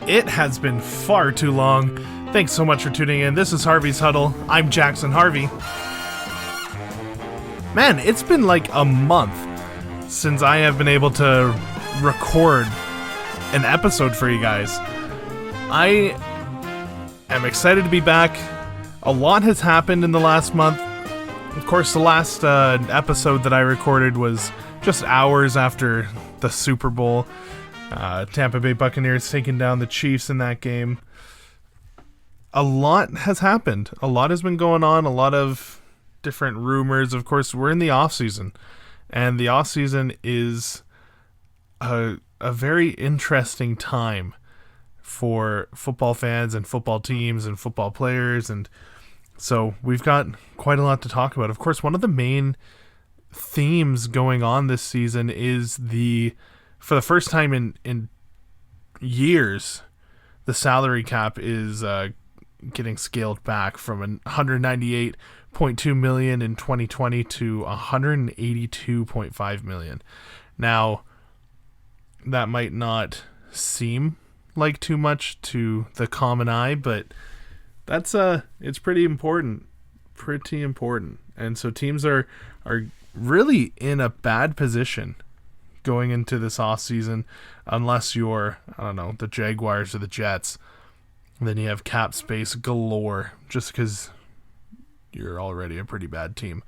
It has been far too long. Thanks so much for tuning in. This is Harvey's Huddle. I'm Jackson Harvey. Man, it's been like a month since I have been able to record an episode for you guys. I am excited to be back. A lot has happened in the last month. Of course, the last episode that I recorded was just hours after the Super Bowl. Tampa Bay Buccaneers taking down the Chiefs in that game. A lot has happened. A lot has been going on. A lot of different rumors. Of course, we're in the offseason. And the offseason is a very interesting time for football fans and football teams and football players. And so we've got quite a lot to talk about. Of course, one of the main themes going on this season is for the first time in years, the salary cap is getting scaled back from $198.2 million in 2020 to $182.5 million. Now, that might not seem like too much to the common eye, but that's it's pretty important. And so teams are really in a bad position going into this offseason, unless you're, I don't know, the Jaguars or the Jets. Then you have cap space galore just because you're already a pretty bad team.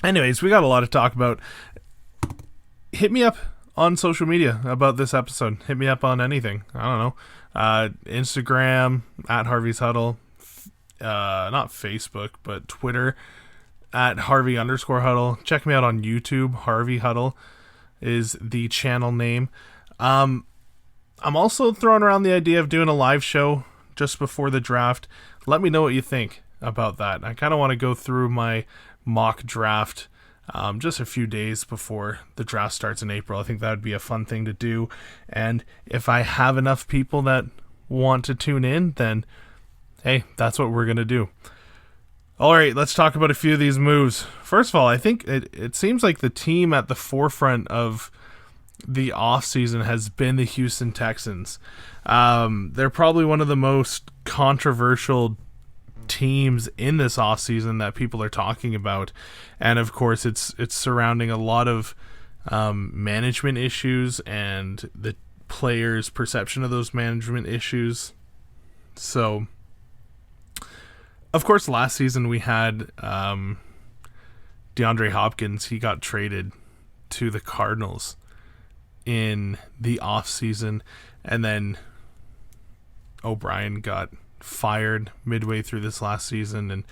Anyways, we got a lot to talk about. Hit me up on social media about this episode. Hit me up on anything. I don't know. Instagram, at Harvey's Huddle. Not Facebook, but Twitter, at Harvey_Huddle. Check me out on YouTube. Harvey Huddle is the channel name. I'm also throwing around the idea of doing a live show just before the draft. Let me know what you think about that. I kind of want to go through my mock draft just a few days before the draft starts in April. I think that would be a fun thing to do. And if I have enough people that want to tune in, then hey, that's what we're going to do. All right, let's talk about a few of these moves. First of all, I think it seems like the team at the forefront of the offseason has been the Houston Texans. They're probably one of the most controversial teams in this offseason that people are talking about. And of course, it's surrounding a lot of management issues and the players' perception of those management issues. So, of course, last season we had DeAndre Hopkins. He got traded to the Cardinals in the offseason, and then O'Brien got fired midway through this last season, and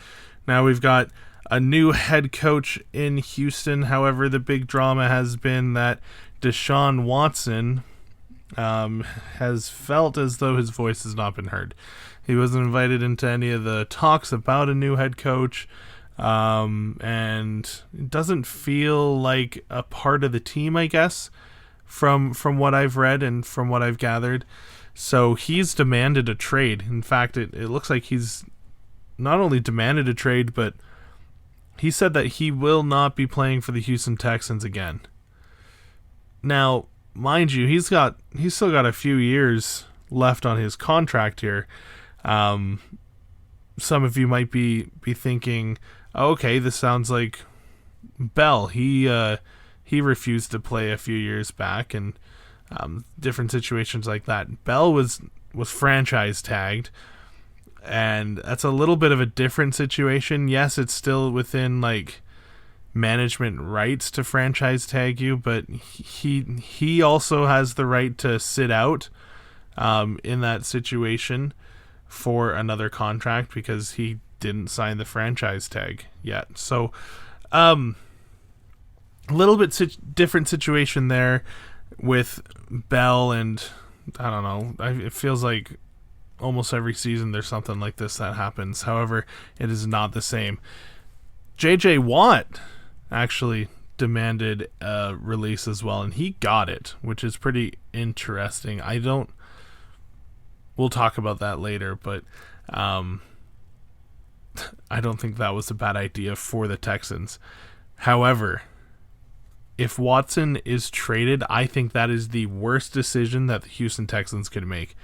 now we've got a new head coach in Houston. However, the big drama has been that Desean Watson has felt as though his voice has not been heard. He wasn't invited into any of the talks about a new head coach, and it doesn't feel like a part of the team, I guess, from what I've read and from what I've gathered. So he's demanded a trade. In fact, it looks like he's not only demanded a trade, but he said that he will not be playing for the Houston Texans again. Now, mind you, he's still got a few years left on his contract here. Some of you might be thinking, oh, okay, this sounds like Bell. He refused to play a few years back, and different situations like that. Bell was franchise tagged, and that's a little bit of a different situation. Yes, it's still within like management rights to franchise tag you, but he also has the right to sit out in that situation for another contract because he didn't sign the franchise tag yet. So a little bit different situation there with Bell, and I don't know, it feels like almost every season there's something like this that happens. However, it is not the same. JJ Watt actually demanded a release as well, and he got it, which is pretty interesting. We'll talk about that later, but I don't think that was a bad idea for the Texans. However, if Watson is traded, I think that is the worst decision that the Houston Texans could make.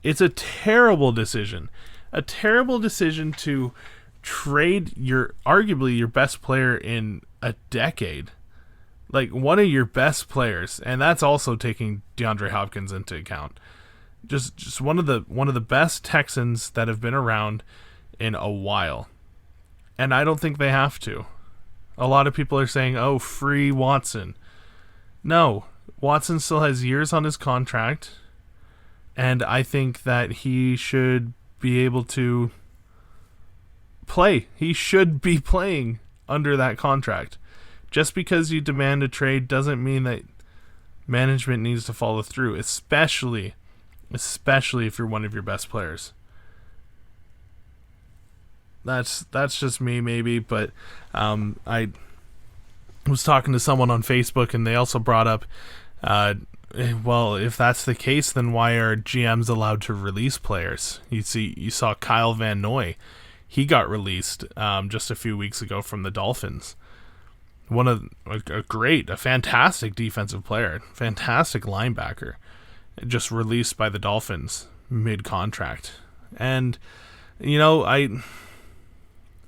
It's a terrible decision. A terrible decision to trade arguably your best player in a decade. Like, one of your best players, and that's also taking DeAndre Hopkins into account. Just one of the best Texans that have been around in a while. And I don't think they have to. A lot of people are saying, oh, free Watson. No, Watson still has years on his contract, and I think that he should be able to play. He should be playing under that contract. Just because you demand a trade doesn't mean that management needs to follow through, especially if you're one of your best players. That's just me, maybe, but I was talking to someone on Facebook, and they also brought up, well, if that's the case, then why are GMs allowed to release players? You saw Kyle Van Noy. He got released just a few weeks ago from the Dolphins. A fantastic defensive player, fantastic linebacker, just released by the Dolphins mid-contract. And,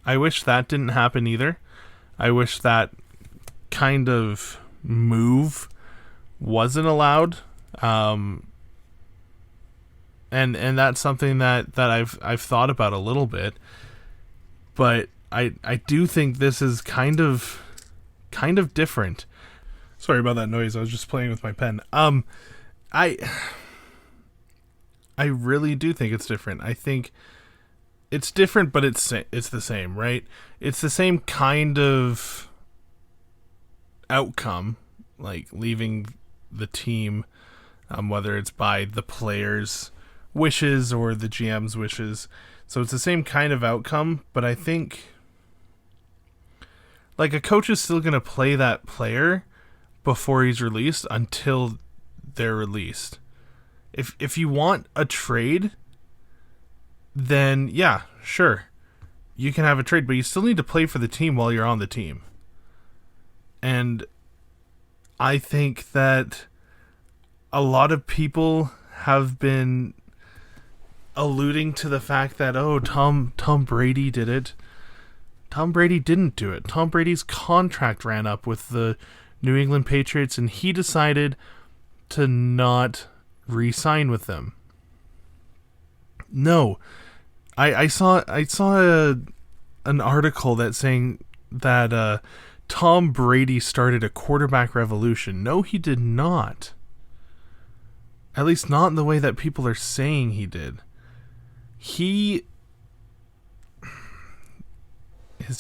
I wish that didn't happen either. I wish that kind of move wasn't allowed. And that's something that I've thought about a little bit. But I do think this is kind of different. Sorry about that noise. I was just playing with my pen. I really do think it's different. I think it's different, but it's the same, right? It's the same kind of outcome, like leaving the team, whether it's by the players' wishes or the GM's wishes. So it's the same kind of outcome, but I think like a coach is still going to play that player before he's released until they're released. If you want a trade, then yeah, sure, you can have a trade, but you still need to play for the team while you're on the team. And I think that a lot of people have been alluding to the fact that, oh, Tom Brady did it. Tom Brady didn't do it. Tom Brady's contract ran up with the New England Patriots, and he decided to not re-sign with them. No, I saw an article that saying that Tom Brady started a quarterback revolution. No, he did not. At least not in the way that people are saying he did. His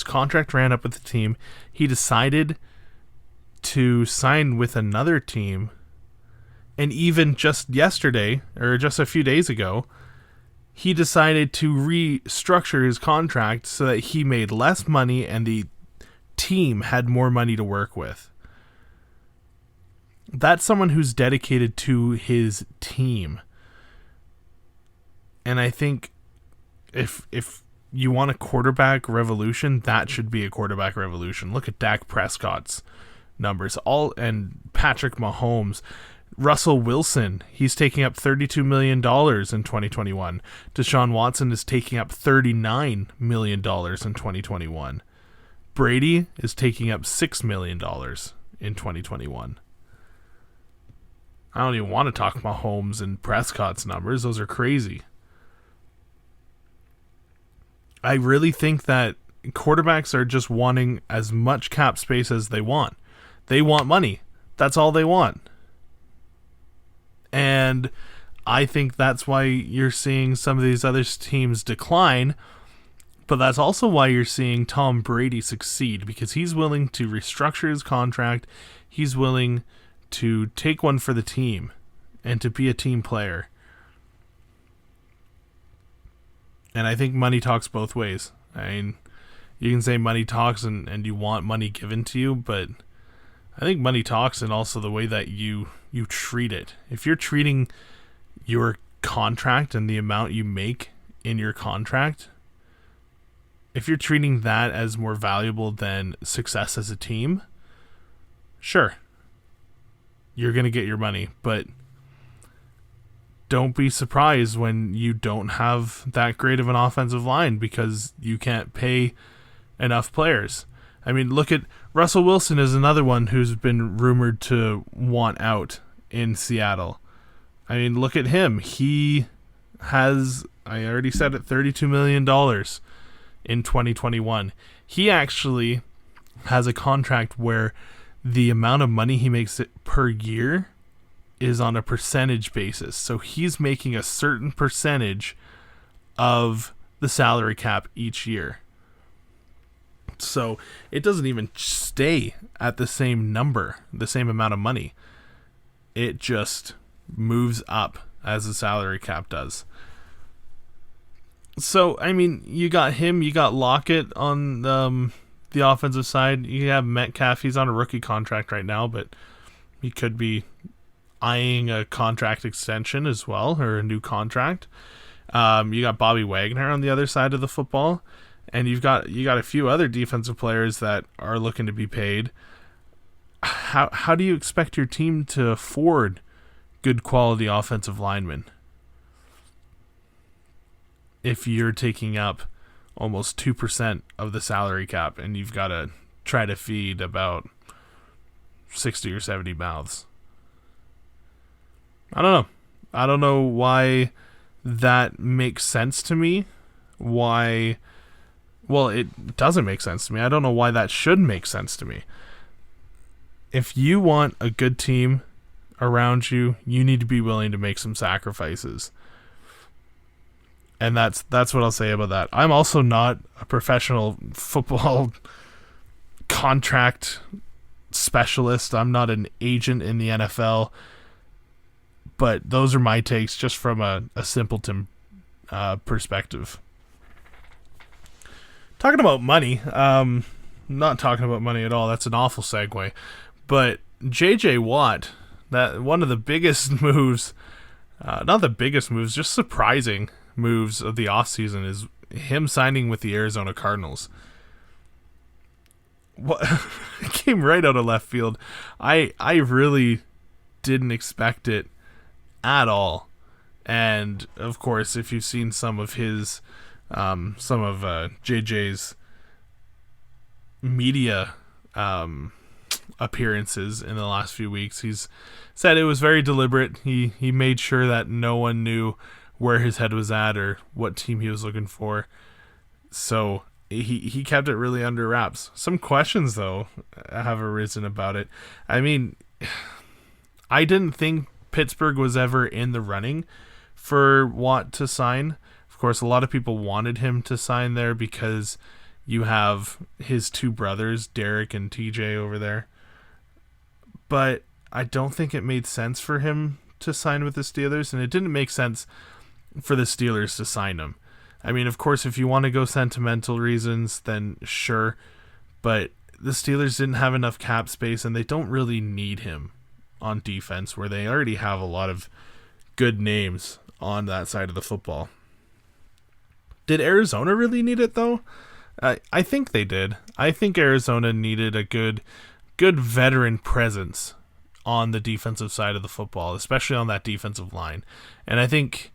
contract ran up with the team. He decided to sign with another team. And even just yesterday, or just a few days ago, he decided to restructure his contract so that he made less money and the team had more money to work with. That's someone who's dedicated to his team. And I think if you want a quarterback revolution, that should be a quarterback revolution. Look at Dak Prescott's numbers, and Patrick Mahomes. Russell Wilson, he's taking up $32 million in 2021. Desean Watson is taking up $39 million in 2021. Brady is taking up $6 million in 2021. I don't even want to talk Mahomes and Prescott's numbers. Those are crazy. I really think that quarterbacks are just wanting as much cap space as they want. They want money. That's all they want. And I think that's why you're seeing some of these other teams decline, but that's also why you're seeing Tom Brady succeed, because he's willing to restructure his contract. He's willing to take one for the team and to be a team player. And I think money talks both ways. I mean, you can say money talks and you want money given to you, but I think money talks, and also the way that you treat it. If you're treating your contract and the amount you make in your contract, if you're treating that as more valuable than success as a team, sure, you're going to get your money. But don't be surprised when you don't have that great of an offensive line because you can't pay enough players. I mean, look at Russell Wilson is another one who's been rumored to want out in Seattle. I mean, look at him. He has, I already said it, $32 million in 2021. He actually has a contract where the amount of money he makes per year is on a percentage basis. So he's making a certain percentage of the salary cap each year. So it doesn't even stay at the same number, the same amount of money. It just moves up as the salary cap does. So, I mean, you got him, you got Lockett on the offensive side. You have Metcalf, he's on a rookie contract right now, but he could be eyeing a contract extension as well, or a new contract. You got Bobby Wagner on the other side of the football. And you got a few other defensive players that are looking to be paid. How do you expect your team to afford good quality offensive linemen if you're taking up almost 2% of the salary cap and you've got to try to feed about 60 or 70 mouths? I don't know. I don't know why that makes sense to me. Why... Well, it doesn't make sense to me. I don't know why that should make sense to me. If you want a good team around you, you need to be willing to make some sacrifices. And that's what I'll say about that. I'm also not a professional football contract specialist. I'm not an agent in the NFL. But those are my takes just from a simpleton perspective. Talking about money, not talking about money at all. That's an awful segue. But J.J. Watt, that one of the biggest moves, not the biggest moves, just surprising moves of the offseason is him signing with the Arizona Cardinals. What it came right out of left field. I really didn't expect it at all. And of course, if you've seen some of his some of JJ's media appearances in the last few weeks, he's said it was very deliberate. He made sure that no one knew where his head was at or what team he was looking for. So he kept it really under wraps. Some questions, though, have arisen about it. I mean, I didn't think Pittsburgh was ever in the running for Watt to sign. Of course, a lot of people wanted him to sign there because you have his two brothers, Derek and TJ, over there. But I don't think it made sense for him to sign with the Steelers, and it didn't make sense for the Steelers to sign him. I mean, of course, if you want to go sentimental reasons, then sure. But the Steelers didn't have enough cap space, and they don't really need him on defense, where they already have a lot of good names on that side of the football. Did Arizona really need it, though? I think they did. I think Arizona needed a good veteran presence on the defensive side of the football, especially on that defensive line. And I think,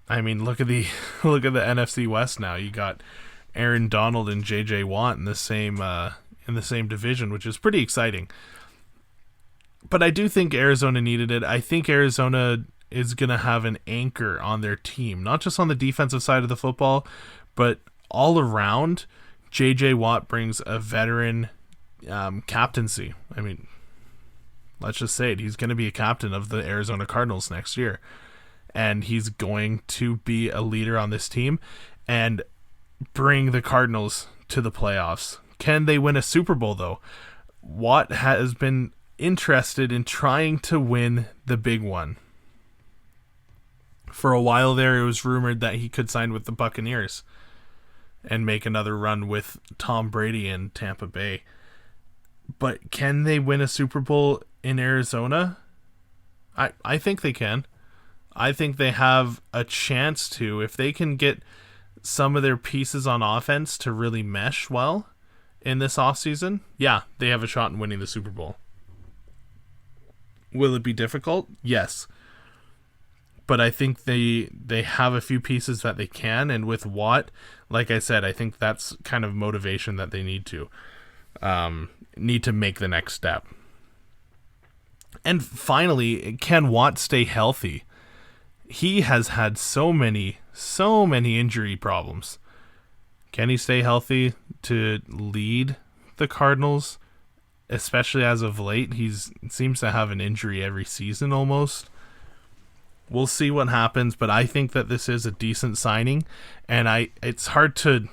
I mean, look at the NFC West now. You got Aaron Donald and J.J. Watt in the same division, which is pretty exciting. But I do think Arizona needed it. I think Arizona is going to have an anchor on their team, not just on the defensive side of the football, but all around. J.J. Watt brings a veteran captaincy. I mean, let's just say it. He's going to be a captain of the Arizona Cardinals next year. And he's going to be a leader on this team and bring the Cardinals to the playoffs. Can they win a Super Bowl, though? Watt has been interested in trying to win the big one. For a while there, it was rumored that he could sign with the Buccaneers and make another run with Tom Brady in Tampa Bay. But can they win a Super Bowl in Arizona? I think they can. I think they have a chance to. If they can get some of their pieces on offense to really mesh well in this offseason, yeah, they have a shot in winning the Super Bowl. Will it be difficult? Yes. But I think they have a few pieces that they can, and with Watt, like I said, I think that's kind of motivation that they need to make the next step. And finally, can Watt stay healthy? He has had so many injury problems. Can he stay healthy to lead the Cardinals? Especially as of late, he seems to have an injury every season almost. We'll see what happens, but I think that this is a decent signing, and it's hard to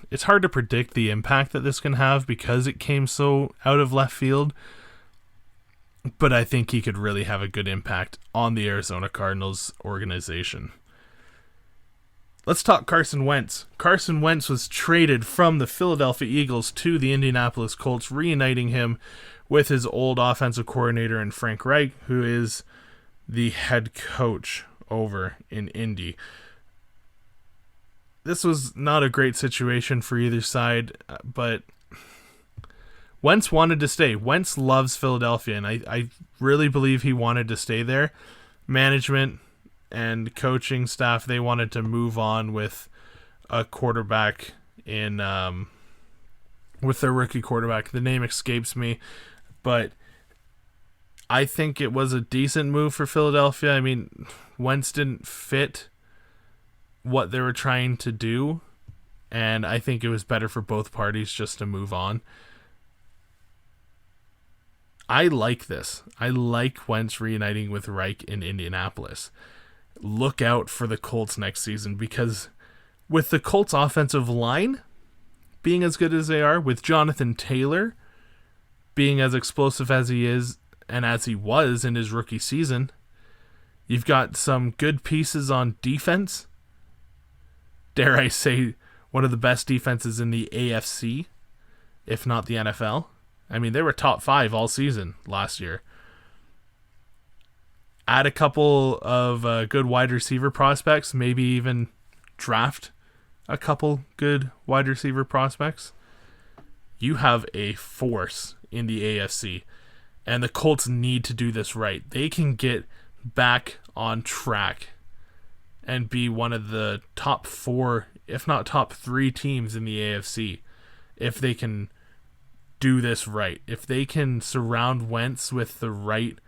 predict the impact that this can have because it came so out of left field. But I think he could really have a good impact on the Arizona Cardinals organization. Let's talk Carson Wentz. Carson Wentz was traded from the Philadelphia Eagles to the Indianapolis Colts, reuniting him with his old offensive coordinator in Frank Reich, who is the head coach over in Indy. This was not a great situation for either side, but Wentz wanted to stay. Wentz loves Philadelphia, and I really believe he wanted to stay there. Management and coaching staff, they wanted to move on with a quarterback in with their rookie quarterback. The name escapes me, but I think it was a decent move for Philadelphia. I mean, Wentz didn't fit what they were trying to do, and I think it was better for both parties just to move on. I like this. I like Wentz reuniting with Reich in Indianapolis. Look out for the Colts next season, because with the Colts offensive line being as good as they are, with Jonathan Taylor being as explosive as he is and as he was in his rookie season, you've got some good pieces on defense. Dare I say, one of the best defenses in the AFC, if not the NFL. I mean, they were top 5 all season last year. Add a couple of good wide receiver prospects, maybe even draft a couple good wide receiver prospects. You have a force in the AFC, and the Colts need to do this right. They can get back on track and be one of the top 4, if not top 3 teams in the AFC if they can do this right. If they can surround Wentz with the right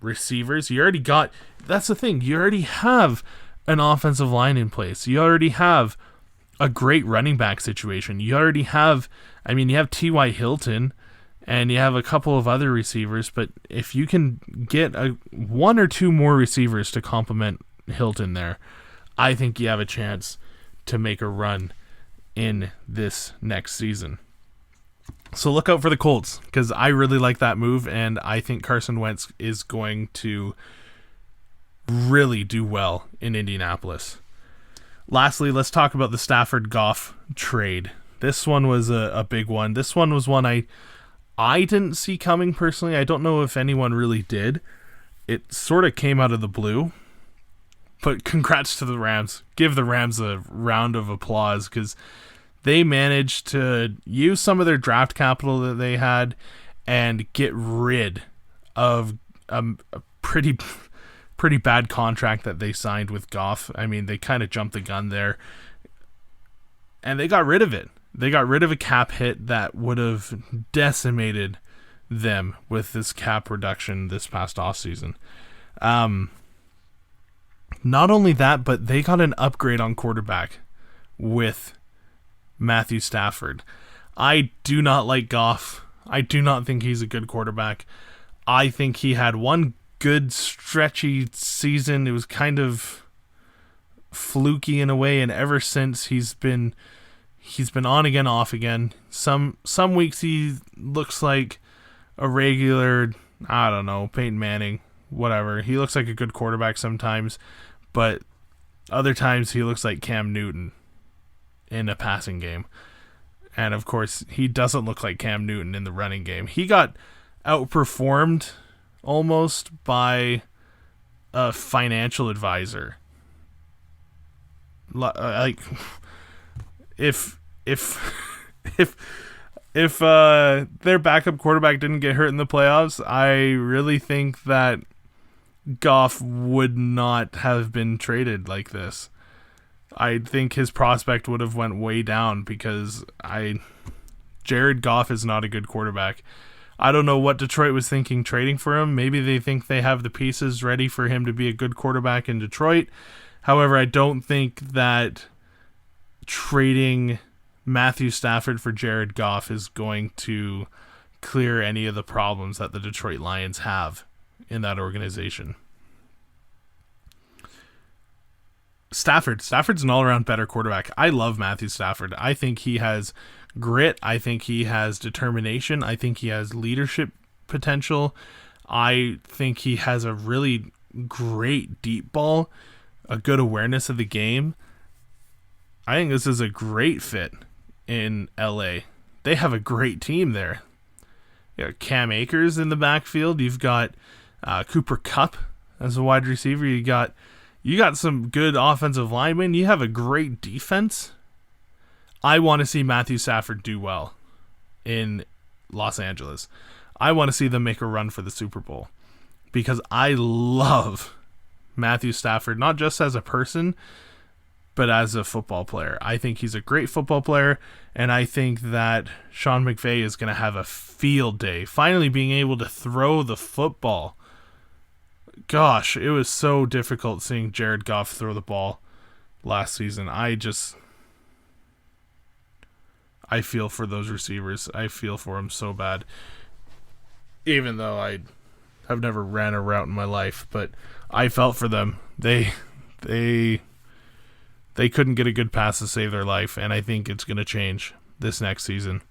receivers, that's the thing, you already have an offensive line in place. You already have a great running back situation. You already have, you have T.Y. Hilton, and you have a couple of other receivers, but if you can get one or two more receivers to complement Hilton there, I think you have a chance to make a run in this next season. So look out for the Colts, because I really like that move, and I think Carson Wentz is going to really do well in Indianapolis. Lastly, let's talk about the Stafford Goff trade. This one was a big one. This one was one I didn't see coming personally. I don't know if anyone really did. It sort of came out of the blue. But congrats to the Rams. Give the Rams a round of applause, because they managed to use some of their draft capital that they had and get rid of a pretty bad contract that they signed with Goff. They kind of jumped the gun there, and they got rid of it. They got rid of a cap hit that would have decimated them with this cap reduction this past offseason. Not only that, but they got an upgrade on quarterback with Matthew Stafford. I do not like Goff. I do not think he's a good quarterback. I think he had one good stretchy season. It was kind of fluky in a way, and ever since he's been on again, off again. Some weeks he looks like a regular, I don't know, Peyton Manning, whatever. He looks like a good quarterback sometimes, but other times he looks like Cam Newton in a passing game. And of course, he doesn't look like Cam Newton in the running game. He got outperformed almost by a financial advisor. Like, if if their backup quarterback didn't get hurt in the playoffs, I really think that Goff would not have been traded like this. I think his prospect would have went way down because Jared Goff is not a good quarterback. I don't know what Detroit was thinking trading for him. Maybe they think they have the pieces ready for him to be a good quarterback in Detroit. However, I don't think that trading Matthew Stafford for Jared Goff is going to clear any of the problems that the Detroit Lions have in that organization. Stafford's an all-around better quarterback. I love Matthew Stafford. I think he has grit. I think he has determination. I think he has leadership potential. I think he has a really great deep ball, a good awareness of the game. I think this is a great fit in LA. They have a great team there. You got Cam Akers in the backfield. You've got Cooper Kupp as a wide receiver. You got some good offensive linemen. You have a great defense. I want to see Matthew Stafford do well in Los Angeles. I want to see them make a run for the Super Bowl because I love Matthew Stafford, not just as a person, but as a football player. I think he's a great football player, and I think that Sean McVay is going to have a field day, finally being able to throw the football. Gosh, it was so difficult seeing Jared Goff throw the ball last season. I feel for those receivers. I feel for them so bad. Even though I have never ran a route in my life, but I felt for them. They couldn't get a good pass to save their life, and I think it's going to change this next season.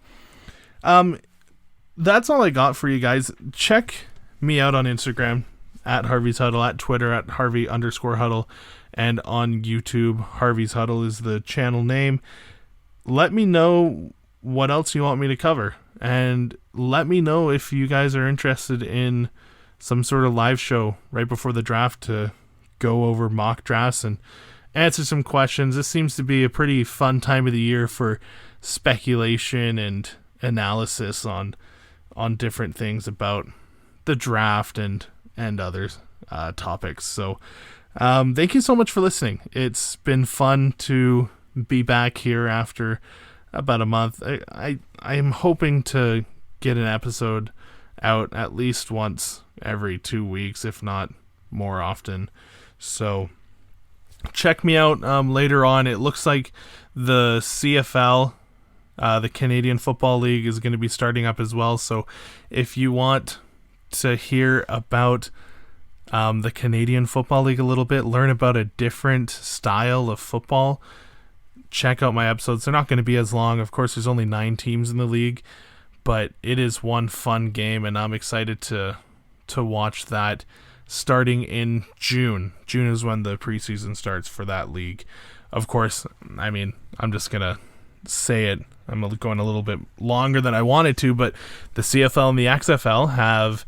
That's all I got for you guys. Check me out on Instagram at Harvey's Huddle, at Twitter at Harvey_Huddle, and on YouTube, Harvey's Huddle is the channel name. Let me know what else you want me to cover, and let me know if you guys are interested in some sort of live show right before the draft to go over mock drafts and answer some questions. This seems to be a pretty fun time of the year for speculation and analysis on different things about the draft and other topics. So thank you so much for listening. It's been fun to be back here after about a month. I am hoping to get an episode out at least once every 2 weeks, if not more often. So check me out later on. It looks like the CFL, the Canadian Football League, is going to be starting up as well. So if you want to hear about the Canadian Football League a little bit, learn about a different style of football, check out my episodes. They're not going to be as long. Of course, there's only 9 teams in the league, but it is one fun game, and I'm excited to watch that starting in June. June is when the preseason starts for that league. Of course, I mean, I'm just going to say it. I'm going a little bit longer than I wanted to, but the CFL and the XFL have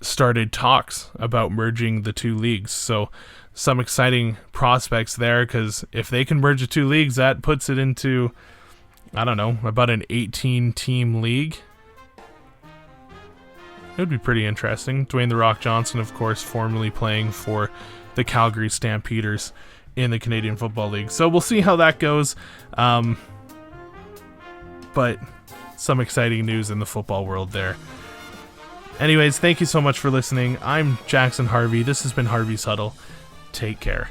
started talks about merging the two leagues. So some exciting prospects there, because if they can merge the two leagues, that puts it into, I don't know, about an 18-team league. It would be pretty interesting. Dwayne "The Rock" Johnson, of course, formerly playing for the Calgary Stampeders in the Canadian Football League. So we'll see how that goes. But some exciting news in the football world there. Anyways, thank you so much for listening. I'm Jackson Harvey. This has been Harvey's Huddle. Take care.